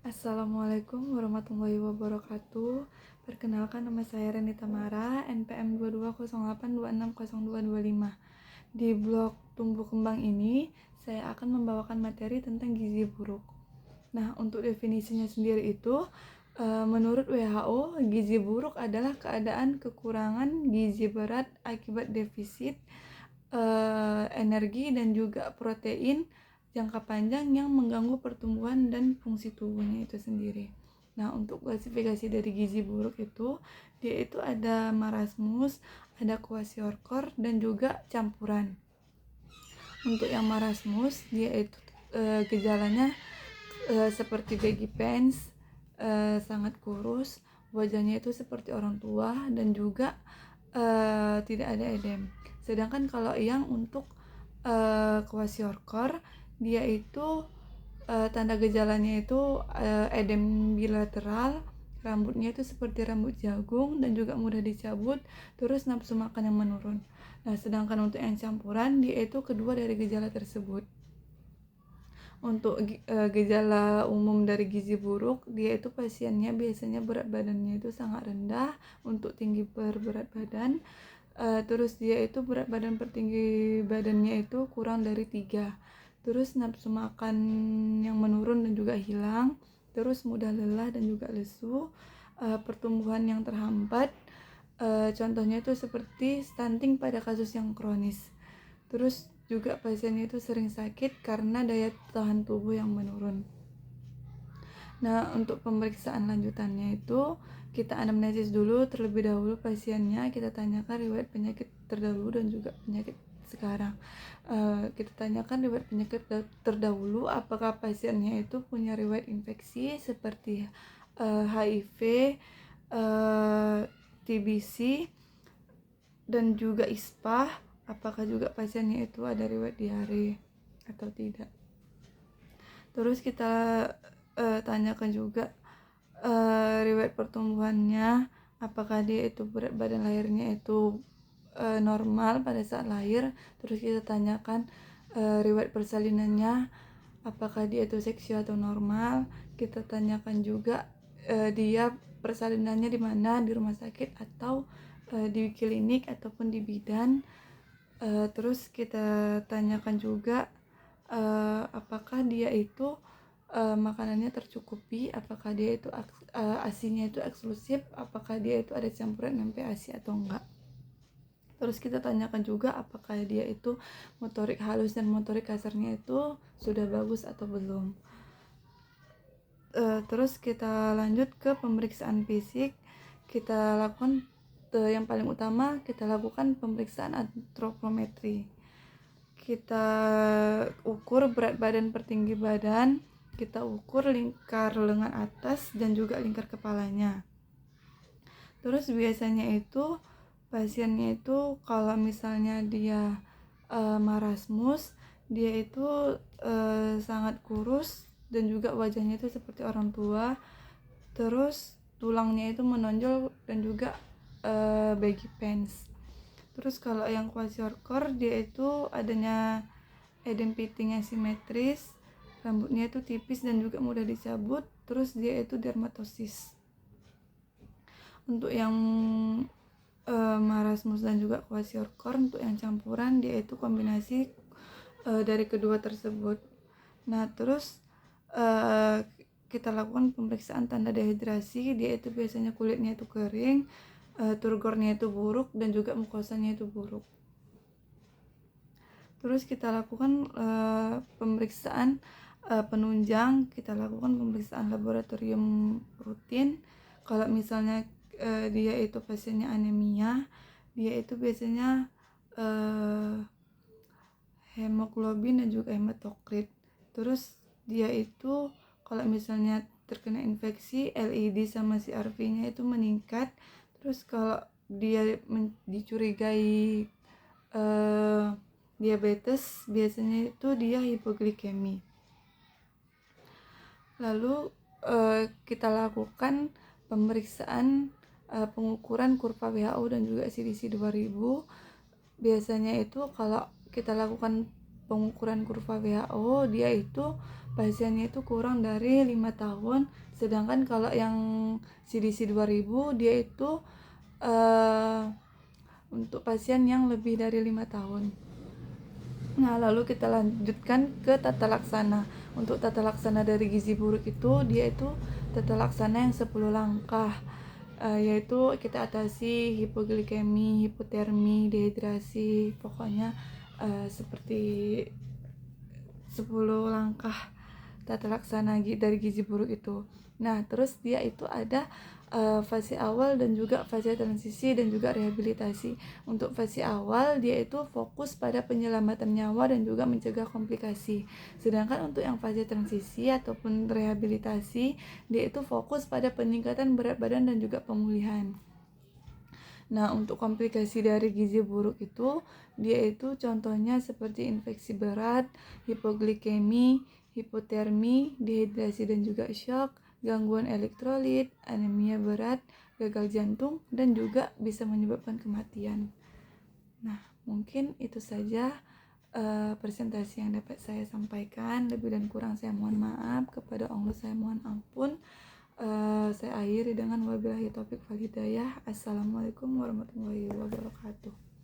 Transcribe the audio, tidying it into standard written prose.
Assalamualaikum warahmatullahi wabarakatuh. Perkenalkan, nama saya Reni Tamara, NPM 2208260225. Di blog Tumbuh Kembang ini, saya akan membawakan materi tentang gizi buruk. Nah, untuk definisinya sendiri itu, menurut WHO, gizi buruk adalah keadaan kekurangan gizi berat akibat defisit energi dan juga protein jangka panjang yang mengganggu pertumbuhan dan fungsi tubuhnya itu sendiri. Nah, untuk klasifikasi dari gizi buruk itu, dia itu ada marasmus, ada kwashiorkor, dan juga campuran. Untuk yang marasmus, dia itu gejalanya seperti baggy pants, sangat kurus, wajahnya itu seperti orang tua, dan juga tidak ada edem. Sedangkan kalau yang untuk kwashiorkor, dia itu tanda gejalanya itu edem bilateral, rambutnya itu seperti rambut jagung dan juga mudah dicabut, terus nafsu makan yang menurun. Nah, sedangkan untuk yang campuran, dia itu kedua dari gejala tersebut. Untuk gejala umum dari gizi buruk, dia itu pasiennya biasanya berat badannya itu sangat rendah untuk tinggi per berat badan. Terus dia itu berat badan per tinggi badannya itu kurang dari 3. Terus nafsu makan yang menurun dan juga hilang. Terus mudah lelah dan juga lesu. Pertumbuhan yang terhambat. Contohnya itu seperti stunting pada kasus yang kronis. Terus juga pasiennya itu sering sakit karena daya tahan tubuh yang menurun. Nah, untuk pemeriksaan lanjutannya itu kita anamnesis dulu terlebih dahulu pasiennya, kita tanyakan riwayat penyakit terdahulu dan juga penyakit sekarang. Kita tanyakan riwayat penyakit terdahulu, apakah pasiennya itu punya riwayat infeksi seperti HIV, TBC, dan juga ISPA. Apakah juga pasiennya itu ada riwayat diare atau tidak. Terus kita tanyakan juga riwayat pertumbuhannya, apakah dia itu berat badan lahirnya itu normal pada saat lahir. Terus kita tanyakan riwayat persalinannya, apakah dia itu seksi atau normal. Kita tanyakan juga dia persalinannya di mana, di rumah sakit atau di klinik ataupun di bidan. Terus kita tanyakan juga apakah dia itu makanannya tercukupi, apakah dia itu asinya itu eksklusif, apakah dia itu ada campuran MP ASI atau enggak. Terus kita tanyakan juga apakah dia itu motorik halus dan motorik kasarnya itu sudah bagus atau belum. Terus kita lanjut ke pemeriksaan fisik. Kita lakukan yang paling utama, kita lakukan pemeriksaan antropometri. Kita ukur berat badan per tinggi badan, kita ukur lingkar lengan atas dan juga lingkar kepalanya. Terus biasanya itu pasiennya itu kalau misalnya dia marasmus, dia itu sangat kurus dan juga wajahnya itu seperti orang tua. Terus tulangnya itu menonjol dan juga baggy pants. Terus kalau yang kwashiorkor, dia itu adanya edem piting yang simetris, rambutnya itu tipis dan juga mudah dicabut. Terus dia itu dermatosis. Untuk yang marasmus dan juga kwashiorkor, untuk yang campuran, dia itu kombinasi dari kedua tersebut. Nah, terus kita lakukan pemeriksaan tanda dehidrasi. Dia itu biasanya kulitnya itu kering, turgornya itu buruk, dan juga mukosanya itu buruk. Terus kita lakukan pemeriksaan penunjang, kita lakukan pemeriksaan laboratorium rutin. Kalau misalnya dia itu pasiennya anemia, dia itu biasanya hemoglobin dan juga hematokrit. Terus dia itu kalau misalnya terkena infeksi, LED sama CRP-nya itu meningkat. Terus kalau dia dicurigai diabetes, biasanya itu dia hipoglikemi. Lalu kita lakukan pemeriksaan pengukuran kurva WHO dan juga CDC 2000. Biasanya itu kalau kita lakukan pengukuran kurva WHO, dia itu pasiennya itu kurang dari 5 tahun. Sedangkan kalau yang CDC 2000 dia itu untuk pasien yang lebih dari 5 tahun. Nah, lalu kita lanjutkan ke tata laksana. Untuk tata laksana dari gizi buruk itu, dia itu tata laksana yang 10 langkah, yaitu kita atasi hipoglikemi, hipotermi, dehidrasi, pokoknya seperti 10 langkah tata laksana dari gizi buruk itu. Nah, terus dia itu ada fase awal dan juga fase transisi dan juga rehabilitasi. Untuk fase awal dia itu fokus pada penyelamatan nyawa dan juga mencegah komplikasi. Sedangkan untuk yang fase transisi ataupun rehabilitasi, dia itu fokus pada peningkatan berat badan dan juga pemulihan. Nah, untuk komplikasi dari gizi buruk itu, dia itu contohnya seperti infeksi berat, hipoglikemi, hipotermi, dehidrasi dan juga shock, gangguan elektrolit, anemia berat, gagal jantung, dan juga bisa menyebabkan kematian. Nah, mungkin itu saja presentasi yang dapat saya sampaikan. Lebih dan kurang saya mohon maaf, kepada Allah saya mohon ampun. Saya akhiri dengan wabillahi taufik wal hidayah. Assalamualaikum warahmatullahi wabarakatuh.